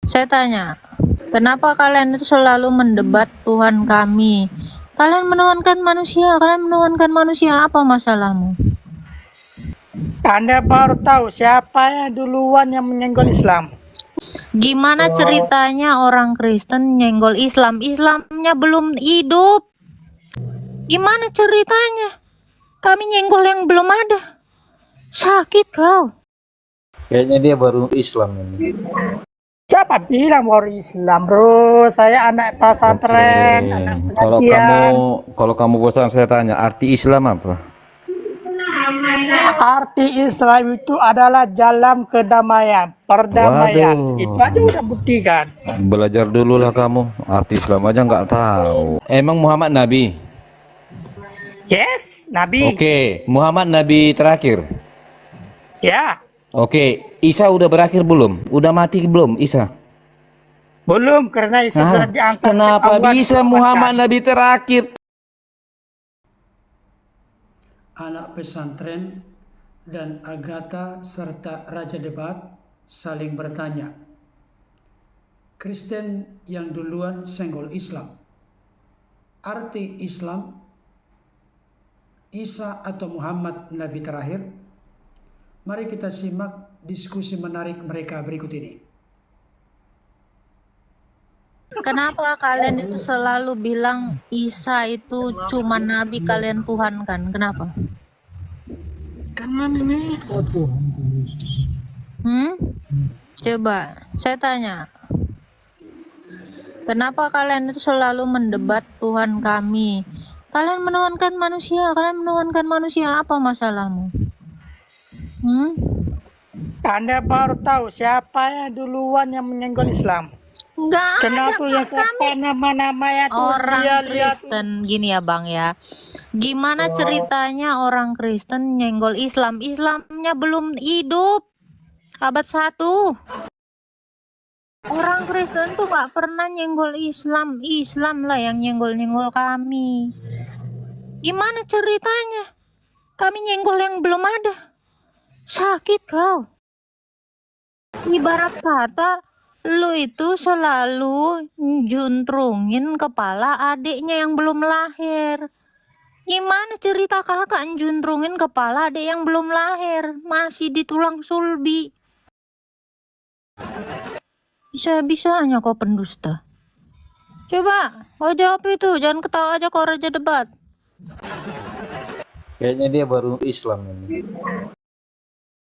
Saya tanya, kenapa kalian itu selalu mendebat Tuhan kami? Kalian menuhankan manusia, apa masalahmu? Anda baru tahu siapa yang duluan yang menyenggol Islam? Gimana ceritanya orang Kristen nyenggol Islam? Islamnya belum hidup. Gimana ceritanya? Kami nyenggol yang belum ada. Sakit kau. Kayaknya dia baru Islam ini. Siapa bilang baru Islam, bro? Saya anak pesantren, anak Kalau pengajian. kamu bosan saya tanya, arti Islam apa? Arti Islam itu adalah jalan kedamaian, perdamaian. Waduh. Itu aja udah buktikan. Belajar dulu lah kamu. Arti Islam aja nggak tahu. Emang Muhammad Nabi? Yes, Nabi. Oke, Muhammad Nabi terakhir. Ya, Oke, Isa udah berakhir belum? Udah mati belum Isa? belum karena Isa sudah diangkat. Kenapa Allah bisa diselamatkan. Muhammad Nabi terakhir? Anak pesantren dan Agatha serta Raja Debat saling bertanya. Kristen yang duluan senggol Islam. Arti Islam, Isa atau Muhammad Nabi terakhir? Mari kita simak diskusi menarik mereka berikut ini. Kenapa kalian itu selalu bilang Isa itu cuma nabi kalian tuhankan? Kenapa? Karena ini Coba, saya tanya. Kenapa kalian itu selalu mendebat Tuhan kami? Kalian menuhankan manusia, apa masalahmu? Anda baru tahu siapa yang duluan yang menyenggol Islam. Enggak Kenapa ada, yang Pak. Kami nama ya tuh orang lihat Kristen. Gini ya Bang ya. Gimana ceritanya orang Kristen nyenggol Islam? Islamnya belum hidup. Abad 1. Orang Kristen tuh gak pernah nyenggol Islam. Islam lah yang nyenggol-nyenggol kami. Gimana ceritanya? Kami nyenggol yang belum ada. Sakit kau. Ibarat kata, lu itu selalu juntrungin kepala adiknya yang belum lahir. Gimana cerita kakak juntrungin kepala adik yang belum lahir? Masih di tulang sulbi. Bisa-bisanya kau pendusta. Coba, kau jawab itu. Jangan ketawa aja kau Raja Debat. Kayaknya dia baru Islam ini.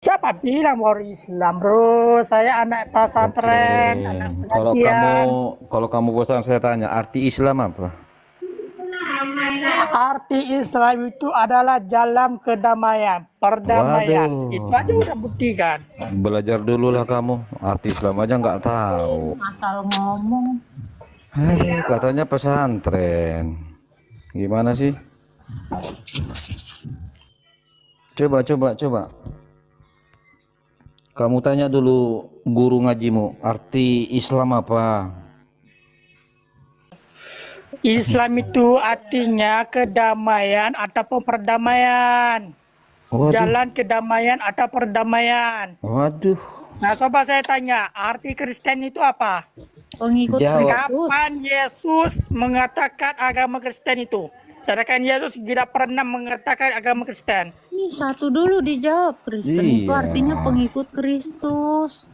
Siapa bilang baru Islam, bro? Saya anak pesantren, anak pengajian. Kalau kamu bosan saya tanya, arti Islam apa? Arti Islam itu adalah jalan kedamaian, perdamaian. Waduh. Itu aja udah buktikan. Belajar dulu lah kamu. Arti Islam aja nggak tahu. Asal ngomong. Aduh, katanya pesantren. Gimana sih? Coba. Kamu tanya dulu guru ngajimu, arti Islam apa? Islam itu artinya kedamaian ataupun perdamaian. Waduh. Jalan kedamaian atau perdamaian. Waduh. Nah, coba saya tanya, arti Kristen itu apa? Pengikut Jawab. Kristus. Kapan Yesus mengatakan agama Kristen itu? Sedangkan Yesus tidak pernah mengatakan agama Kristen. Ini satu dulu dijawab. Kristen itu Iya. artinya pengikut Kristus.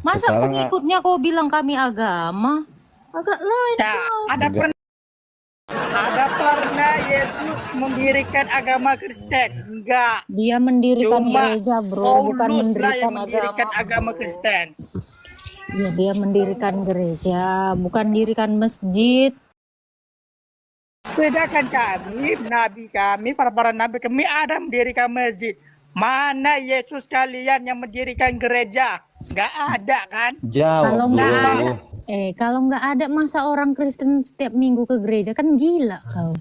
Masa Sekarang pengikutnya kau bilang kami agama? Agak lain. Nah, Enggak. ada pernah Yesus mendirikan agama Kristen? Enggak. Dia mendirikan Cuma gereja, bro, bukan Paulus lah mendirikan yang mendirikan agama. agama Kristen. Ya, dia mendirikan gereja, bukan dirikan masjid. Sedangkan kami, para nabi kami ada mendirikan masjid. Mana Yesus kalian yang mendirikan gereja? Enggak ada kan? Jawab Kalau nggak dulu. ada, kalau nggak ada masa orang Kristen setiap minggu ke gereja, kan gila kau.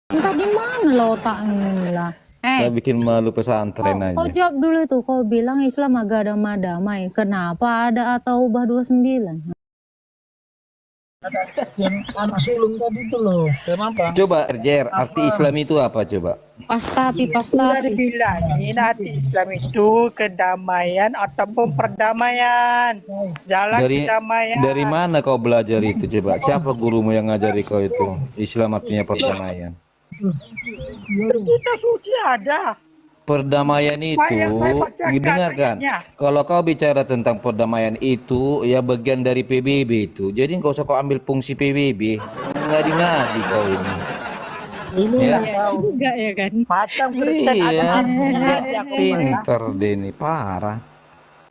Entah di mana lo otakmu lah. Kita bikin malu pesantren Kau aja. jawab dulu itu. Kau bilang Islam agama damai. Kenapa ada atau ubah 29? Yang anak sulung tadi itu loh. Kenapa? Coba Jer, arti Islam itu apa coba? Sudah dibilangin arti Islam itu kedamaian ataupun perdamaian. Jalan kedamaian. Dari mana kau belajar itu coba? Siapa gurumu yang ngajari kau itu? Islam artinya perdamaian. Kita suci ada. Perdamaian itu, dengarkan. Kalau kau bicara tentang perdamaian itu, ya bagian dari PBB itu. Jadi nggak usah kau ambil fungsi PBB. Ngadi-ngadi kau ini. Ini Ya. Enggak ya kan? macam Kristen Iya, ada. pinter deh nih, parah.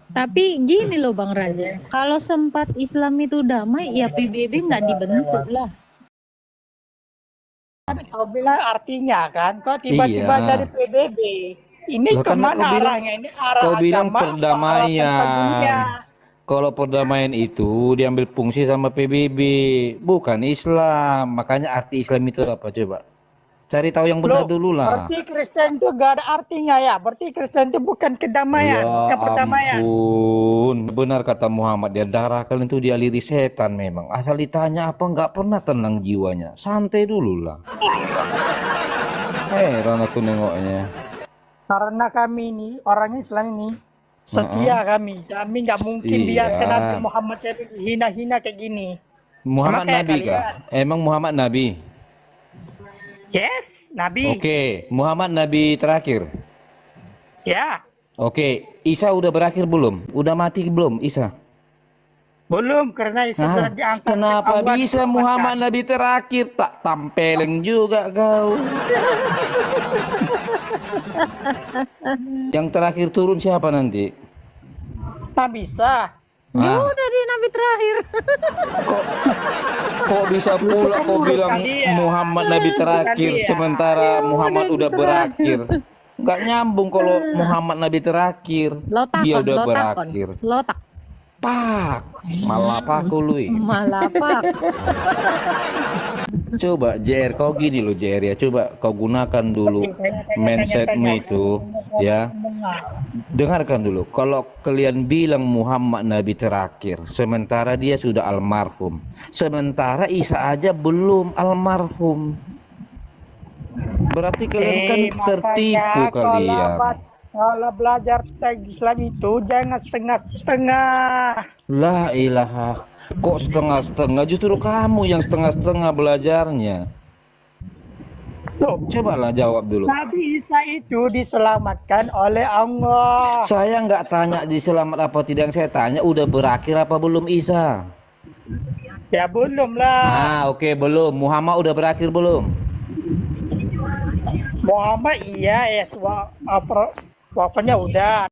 Tapi gini loh Bang Raja, kalau sempat Islam itu damai, ya PBB nggak dibentuk lah. Kau bilang artinya kan, kau tiba-tiba Iya. jadi PBB. Ini Lah, karena kemana kau bilang- arahnya? Ini arah Kau bilang agama, perdamaian. arah dunia. Kalau perdamaian itu diambil fungsi sama PBB, bukan Islam. Makanya arti Islam itu apa coba? Cari tahu yang benar Loh, dulu lah. berarti Kristen itu gak ada artinya ya? Berarti Kristen itu bukan kedamaian, bukan perdamaian. ampun, benar kata Muhammad, dia darah kalian itu dialiri setan memang. Asal ditanya apa nggak pernah tenang jiwanya. Santai dulu lah. Heran aku nengoknya. Karena kami ini orang Islam ini setia kami nggak mungkin Iya. biarkan Nabi Muhammad jadi hina-hina kayak gini. Muhammad Emang kayak Nabi kalian? kah? Emang Muhammad Nabi? Yes, Nabi. Oke, Muhammad Nabi terakhir. Ya, Oke, Isa udah berakhir belum? Udah mati belum Isa? belum karena Isa sudah diangkat. Kenapa Allah bisa diselamatkan. Muhammad Nabi terakhir? Tak tampeleng juga kau. Yang terakhir turun siapa nanti? Tak bisa. Ya Ah, udah dia nabi terakhir. kok bisa pula kau bilang Muhammad Nabi terakhir dia. sementara Muhammad udah berakhir? Nggak nyambung kalau Muhammad Nabi terakhir. Lo Dia takon, udah lo takon. berakhir. Lo tak Pak, malah paku lu. malah pak. Coba JR, kau gini loh JR ya, coba kau gunakan dulu mindsetmu itu ya. Dengarkan dulu, kalau kalian bilang Muhammad Nabi terakhir, sementara dia sudah almarhum, sementara Isa aja belum almarhum, berarti kalian kan tertipu kalian. Kalau belajar tentang Islam itu jangan setengah-setengah. La ilaha, kok setengah-setengah? Justru kamu yang setengah-setengah belajarnya. Loh, Cobalah jawab dulu. Nabi Isa itu diselamatkan oleh Allah. Saya nggak tanya diselamat apa tidak, yang saya tanya udah berakhir apa belum Isa? Ya belum lah. Ah, oke, belum. Muhammad udah berakhir belum? Muhammad iya ya wafatnya udah.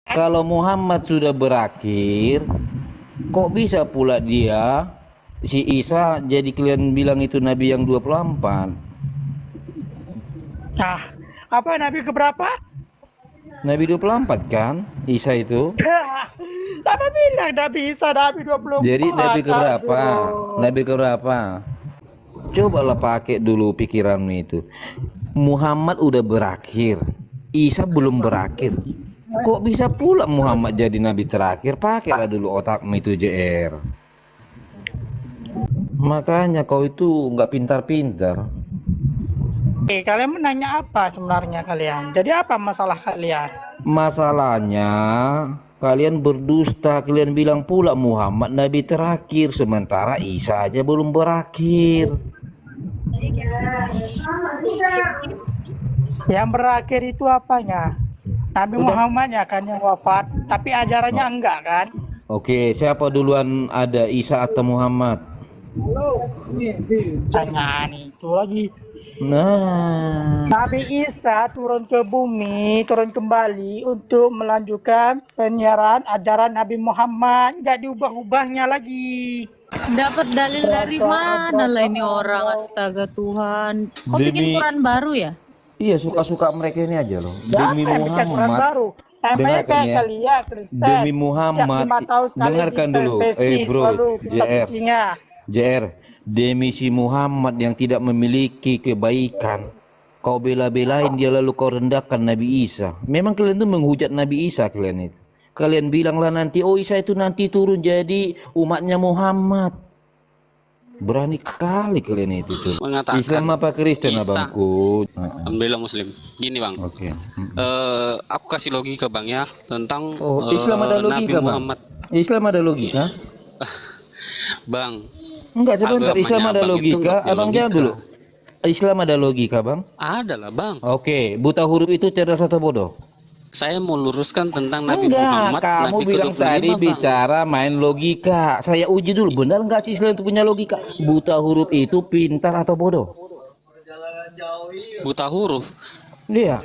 Kalau Muhammad sudah berakhir, kok bisa pula dia si Isa jadi kalian bilang itu nabi yang 24? Nah, apa Nabi keberapa? Nabi 24 kan? Isa itu. Siapa bilang Nabi Isa Nabi 24? Jadi nabi keberapa? Aduh. Nabi keberapa? Cobalah pakai dulu pikiranmu itu. Muhammad udah berakhir, Isa belum berakhir. Kok bisa pula Muhammad jadi nabi terakhir? Pakailah dulu otakmu itu JR. Makanya kau itu nggak pintar-pintar. Kalian menanya apa sebenarnya kalian? Jadi apa masalah kalian? Masalahnya kalian berdusta, kalian bilang pula Muhammad nabi terakhir, sementara Isa aja belum berakhir. Yang berakhir itu apanya? Nabi Muhammadnya kan yang wafat, tapi ajarannya enggak kan? Oke, siapa duluan ada, Isa atau Muhammad? Tanyaan itu lagi. Nah, Nabi Isa turun ke bumi, turun kembali untuk melanjutkan penyiaran ajaran Nabi Muhammad, nggak diubah-ubahnya lagi. Dapat dalil dari mana lah ini orang? Astaga Tuhan. Kok bikin Demi- Quran baru ya? iya suka-suka mereka ini aja loh. Siapa Demi yang bikin Quran Muhammad, baru? Emangnya dengarkan kayak ya. kalian Kristen. Demi Tiap Muhammad, 5 tahun sekali dengarkan dulu. diservisi Bro, selalu kitab JR. sucinya. JR, demi si Muhammad yang tidak memiliki kebaikan, kau bela-belain dia lalu kau rendahkan Nabi Isa. Memang kalian tuh menghujat Nabi Isa kalian itu. Kalian bilanglah nanti, oh Isa itu nanti turun jadi umatnya Muhammad. Berani kali kalian itu coba. Mengatakan Islam apa Kristen Isa. abangku? Alhamdulillah Muslim. Gini bang, Oke. aku kasih logika bang ya tentang Oh, Islam ada Nabi logika, Bang? Muhammad. Islam ada logika? Bang, Enggak, sebentar. agamanya Islam ada abang itu logika. nggak punya Abang jawab logika. dulu. Islam ada logika, Bang? Ada lah bang. Oke, buta huruf itu cerdas atau bodoh? Saya mau luruskan tentang Nabi Enggak, Muhammad. kamu Nabi bilang ke-25, tadi bang. bicara main logika. Saya uji dulu, benar nggak sih Islam itu punya logika? Buta huruf itu pintar atau bodoh? Buta huruf. Iya.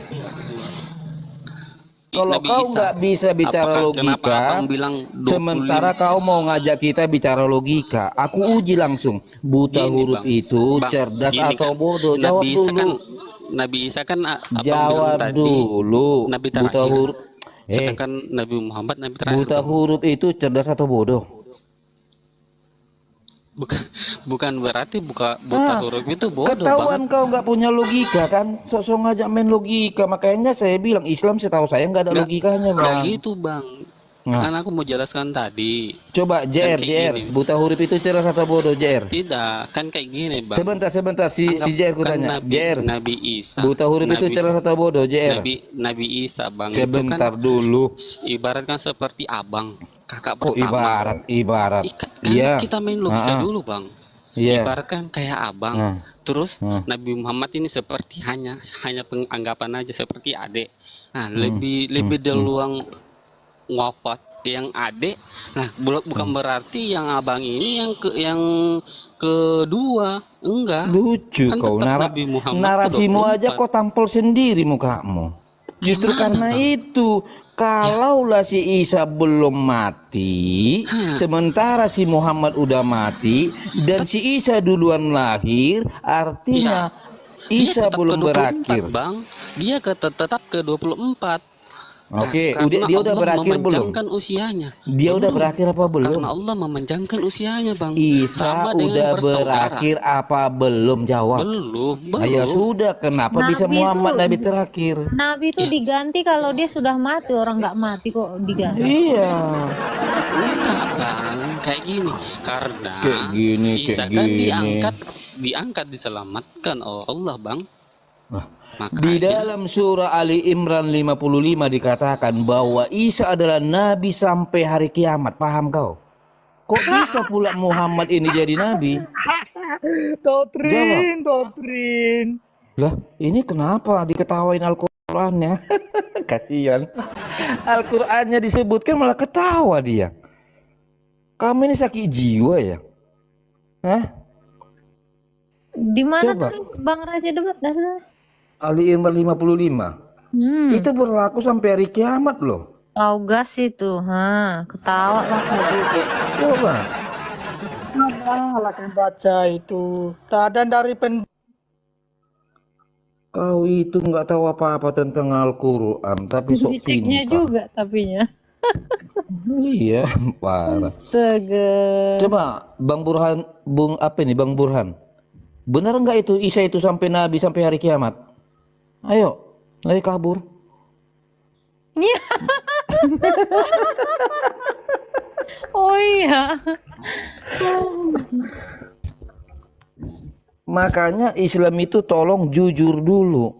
Kalau Nabi kau Isa. nggak bisa bicara Apakah- kenapa logika, abang bilang 25? sementara kau mau ngajak kita bicara logika, aku uji langsung. Buta Gini, huruf Bang. itu Bang, cerdas gini atau kan, bodoh? Jawab Nabi Isa dulu. kan, Nabi Isa kan abang bilang Jawab tadi dulu. Nabi Buta terakhir. huruf. Sedangkan Nabi Muhammad Nabi terakhir. Buta Bang. huruf itu cerdas atau bodoh? Bukan berarti buta huruf itu bodoh Ketahuan bang. kau nggak punya logika kan? Sosok ngajak main logika. Makanya saya bilang Islam setahu saya nggak ada Nggak- logikanya, Nggak Bang. gitu bang. Nah. Kan aku mau jelaskan tadi. Coba JR, kayak JR. gini. Buta huruf itu cerdas atau bodoh, JR? Tidak, kan kayak gini bang. Sebentar. Si JR ku Kan tanya. Nabi, JR. Nabi Isa. Buta huruf itu Nabi- cerdas atau bodoh, JR? Nabi Isa bang. Sebentar Itu kan dulu. ibaratkan seperti abang, kakak Oh, pertama. ibarat. Kan Iya. kita main logika dulu bang. Iya. Ibaratkan kayak abang. Nah. Terus Hmm. Nabi Muhammad ini seperti hanya penganggapan aja seperti adik. Nah, Hmm. lebih duluan wafat yang adik. Nah, bukan berarti yang abang ini yang kedua. Enggak. Lucu Kan kau. tetap Nabi Muhammad Narasimu ke-24. aja kau tampol sendiri mukamu. Justru Gimana, karena Bang? itu, kalaulah si Isa belum mati, sementara si Muhammad udah mati, dan si Isa duluan lahir, artinya Dia Isa tetap belum ke-24, berakhir. Bang. Dia tetap ke 24. Oke, Karena dia udah Allah berakhir belum? memanjangkan usianya. Dia udah berakhir apa belum? Karena Allah memanjangkan usianya, Bang. Isa Sama dengan udah bersaudara. berakhir apa belum? Jawab. Belum. Ya sudah, kenapa bisa Nabi Muhammad itu- Nabi terakhir? Nabi itu diganti kalau dia sudah mati, orang nggak mati kok diganti. Iya. Enggak, Bang. Kayak gini. Karena Kayak gini, Isa kayak kan gini. diangkat diselamatkan oleh Allah, Bang. Nah, Makanya di dalam surah Ali Imran 55 dikatakan bahwa Isa adalah nabi sampai hari kiamat. Paham kau? Kok bisa pula Muhammad ini jadi nabi? Doktrin. Lah, ini kenapa diketawain Al-Qur'annya? Kasihan. Al-Qur'annya disebutkan malah ketawa dia. Kamu ini sakit jiwa ya? Hah? Di mana Coba. tuh Bang Raja debat dah? Ali Imran 55. Itu berlaku sampai hari kiamat loh. Tahu gas itu, ketawa lah. Coba. Malah kan baca itu. Dan dari Kau itu nggak tahu apa-apa tentang Al-Quran, tapi sok Titiknya pintar. juga tapinya. Iya, parah. Astaga. Coba Bang Burhan, Bang Burhan. Benar nggak itu Isa itu sampai nabi sampai hari kiamat? Ayo kabur. Oh iya. Makanya Islam itu tolong jujur dulu.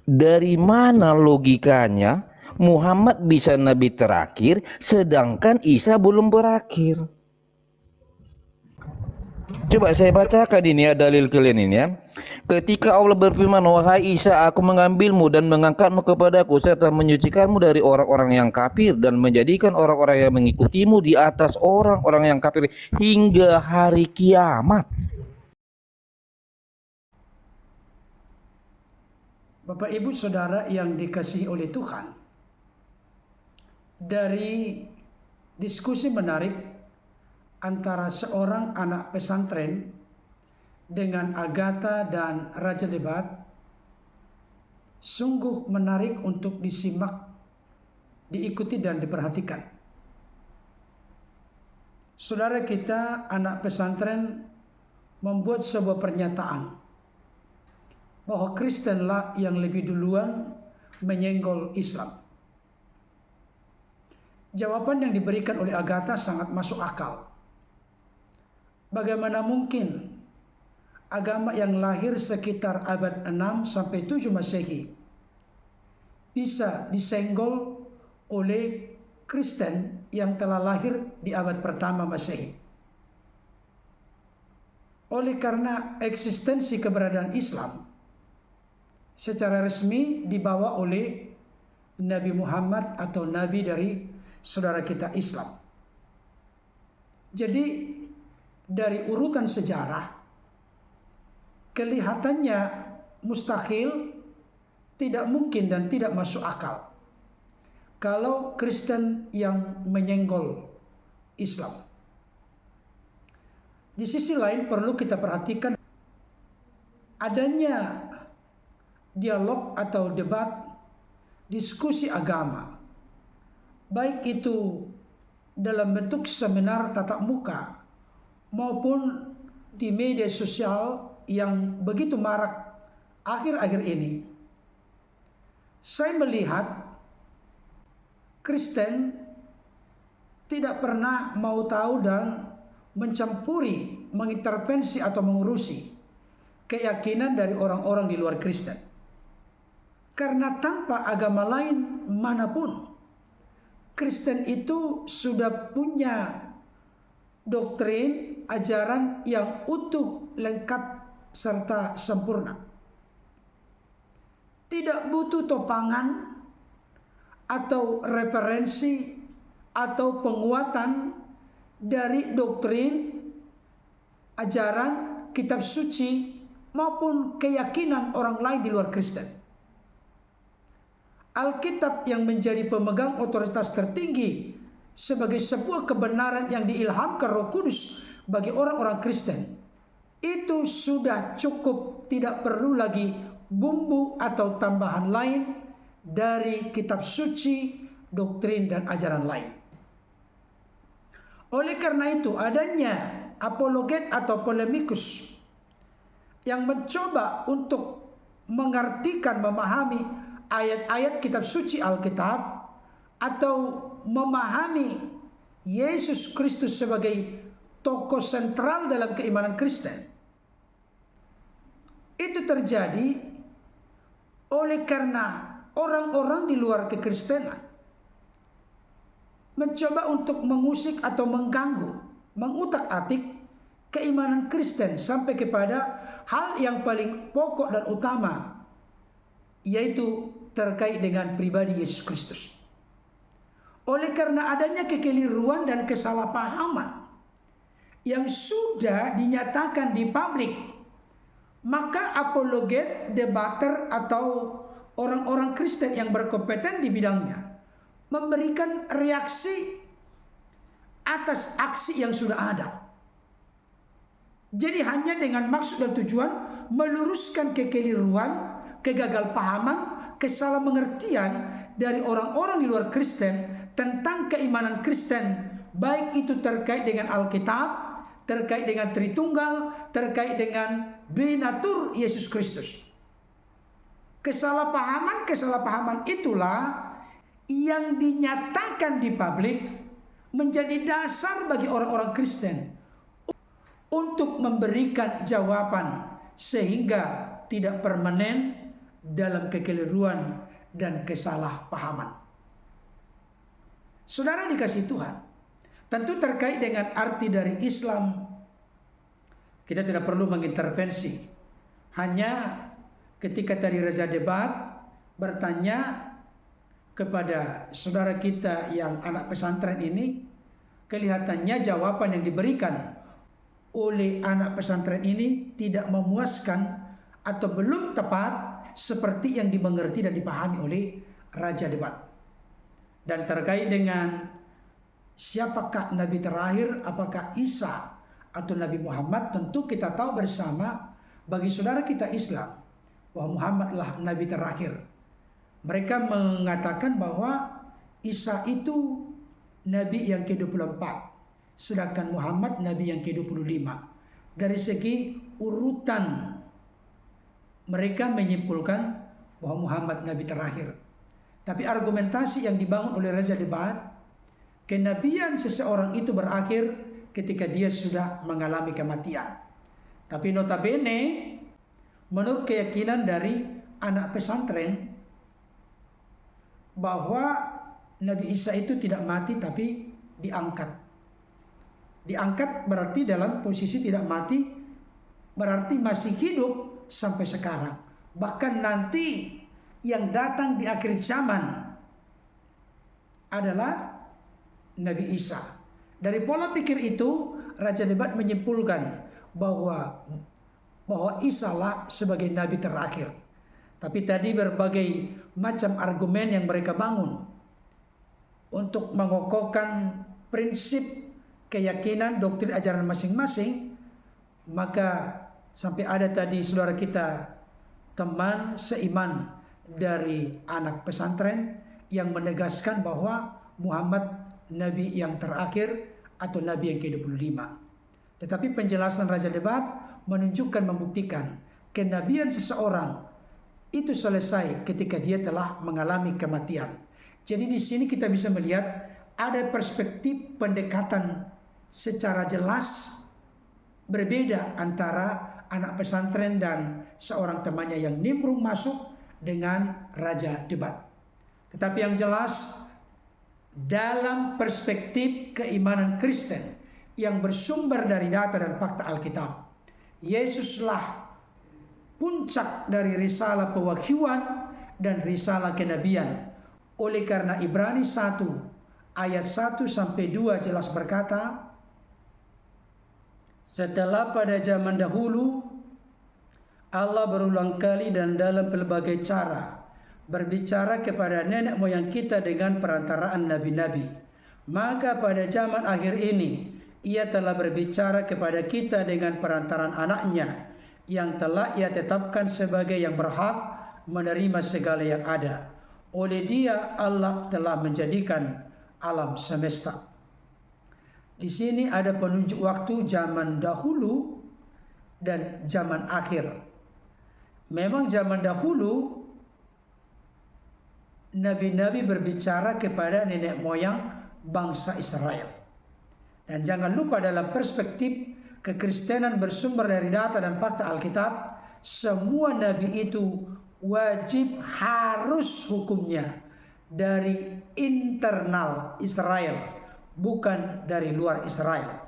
Dari mana logikanya Muhammad bisa nabi terakhir sedangkan Isa belum berakhir? Coba saya bacakan ini ya dalil kalian ini ya. Ketika Allah berfirman, wahai Isa, aku mengambilmu dan mengangkatmu kepadaku serta menyucikanmu dari orang-orang yang kafir dan menjadikan orang-orang yang mengikutimu di atas orang-orang yang kafir hingga hari kiamat. Bapak Ibu Saudara yang dikasihi oleh Tuhan, dari diskusi menarik antara seorang anak pesantren dengan Agatha dan Raja Debat sungguh menarik untuk disimak, diikuti dan diperhatikan. Saudara kita anak pesantren membuat sebuah pernyataan bahwa Kristenlah yang lebih duluan menyenggol Islam. Jawaban yang diberikan oleh Agatha sangat masuk akal. bagaimana mungkin agama yang lahir sekitar abad 6 sampai 7 Masehi bisa disenggol oleh Kristen yang telah lahir di abad pertama Masehi. Oleh karena eksistensi keberadaan Islam secara resmi dibawa oleh Nabi Muhammad atau Nabi dari saudara kita Islam. Jadi dari urutan sejarah kelihatannya mustahil, tidak mungkin dan tidak masuk akal kalau Kristen yang menyenggol Islam. Di sisi lain perlu kita perhatikan adanya dialog atau debat, diskusi agama, baik itu dalam bentuk seminar tatap muka maupun di media sosial yang begitu marak akhir-akhir ini. Saya melihat Kristen tidak pernah mau tahu dan mencampuri, mengintervensi atau mengurusi keyakinan dari orang-orang di luar Kristen. Karena tanpa agama lain manapun, Kristen itu sudah punya doktrin, ajaran yang utuh, lengkap, serta sempurna. Tidak butuh topangan atau referensi atau penguatan dari doktrin, ajaran, kitab suci maupun keyakinan orang lain di luar Kristen. Alkitab yang menjadi pemegang otoritas tertinggi sebagai sebuah kebenaran yang diilhamkan Roh Kudus bagi orang-orang Kristen, itu sudah cukup, tidak perlu lagi bumbu atau tambahan lain dari kitab suci, doktrin dan ajaran lain. Oleh karena itu adanya apologet atau polemikus yang mencoba untuk mengartikan, memahami ayat-ayat kitab suci Alkitab atau memahami Yesus Kristus sebagai tokoh sentral dalam keimanan Kristen. Itu terjadi oleh karena orang-orang di luar kekristenan mencoba untuk mengusik atau mengganggu, mengutak-atik keimanan Kristen sampai kepada hal yang paling pokok dan utama, yaitu terkait dengan pribadi Yesus Kristus. Oleh karena adanya kekeliruan dan kesalahpahaman yang sudah dinyatakan di publik, maka apologet, debater atau orang-orang Kristen yang berkompeten di bidangnya memberikan reaksi atas aksi yang sudah ada. Jadi hanya dengan maksud dan tujuan meluruskan kekeliruan, kegagalpahaman, kesalahmengertian dari orang-orang di luar Kristen tentang keimanan Kristen, baik itu terkait dengan Alkitab, terkait dengan Tritunggal, terkait dengan binatur Yesus Kristus. Kesalahpahaman itulah yang dinyatakan di publik menjadi dasar bagi orang-orang Kristen untuk memberikan jawaban sehingga tidak permanen dalam kekeliruan dan kesalahpahaman. Saudara dikasihi Tuhan, tentu terkait dengan arti dari Islam, kita tidak perlu mengintervensi. Hanya ketika tadi Reza debat bertanya kepada saudara kita yang anak pesantren ini, kelihatannya jawaban yang diberikan oleh anak pesantren ini tidak memuaskan atau belum tepat seperti yang dimengerti dan dipahami oleh Raja Debat. Dan terkait dengan siapakah Nabi terakhir, apakah Isa atau Nabi Muhammad, tentu kita tahu bersama bagi saudara kita Islam bahwa Muhammadlah Nabi terakhir. Mereka mengatakan bahwa Isa itu Nabi yang ke-24, sedangkan Muhammad Nabi yang ke-25. Dari segi urutan mereka menyimpulkan bahwa Muhammad Nabi terakhir. Tapi argumentasi yang dibangun oleh Raja Debat, kenabian seseorang itu berakhir ketika dia sudah mengalami kematian. Tapi notabene menurut keyakinan dari anak pesantren bahwa Nabi Isa itu tidak mati tapi diangkat. Diangkat berarti dalam posisi tidak mati, berarti masih hidup sampai sekarang. Bahkan nanti yang datang di akhir zaman adalah Nabi Isa. Dari pola pikir itu, Raja Debat menyimpulkan bahwa Isa lah sebagai nabi terakhir. Tapi tadi berbagai macam argumen yang mereka bangun untuk mengokohkan prinsip, keyakinan, doktrin ajaran masing-masing, maka sampai ada tadi saudara kita teman seiman dari anak pesantren yang menegaskan bahwa Muhammad nabi yang terakhir atau nabi yang ke-25. Tetapi penjelasan Raja Debat menunjukkan, membuktikan kenabian seseorang itu selesai ketika dia telah mengalami kematian. Jadi di sini kita bisa melihat ada perspektif pendekatan secara jelas berbeda antara anak pesantren dan seorang temannya yang nimbrung masuk dengan Raja Debat. Tetapi yang jelas dalam perspektif keimanan Kristen yang bersumber dari data dan fakta Alkitab, Yesuslah puncak dari risalah pewahyuan dan risalah kenabian. Oleh karena Ibrani 1 ayat 1 sampai 2 jelas berkata, setelah pada zaman dahulu Allah berulang kali dan dalam pelbagai cara berbicara kepada nenek moyang kita dengan perantaraan nabi-nabi. Maka pada zaman akhir ini Ia telah berbicara kepada kita dengan perantaran anaknya yang telah Ia tetapkan sebagai yang berhak menerima segala yang ada. Oleh Dia Allah telah menjadikan alam semesta. Di sini ada penunjuk waktu zaman dahulu dan zaman akhir. Memang zaman dahulu nabi-nabi berbicara kepada nenek moyang bangsa Israel. Dan jangan lupa dalam perspektif kekristenan bersumber dari data dan fakta Alkitab, semua nabi itu wajib harus hukumnya dari internal Israel, bukan dari luar Israel.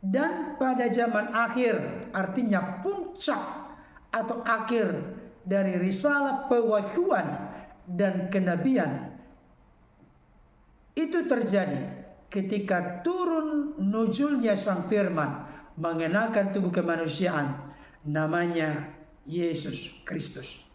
Dan pada zaman akhir, artinya puncak atau akhir dari risalah pewahyuan dan kenabian, itu terjadi ketika turun nuzulnya sang firman mengenakan tubuh kemanusiaan, namanya Yesus Kristus.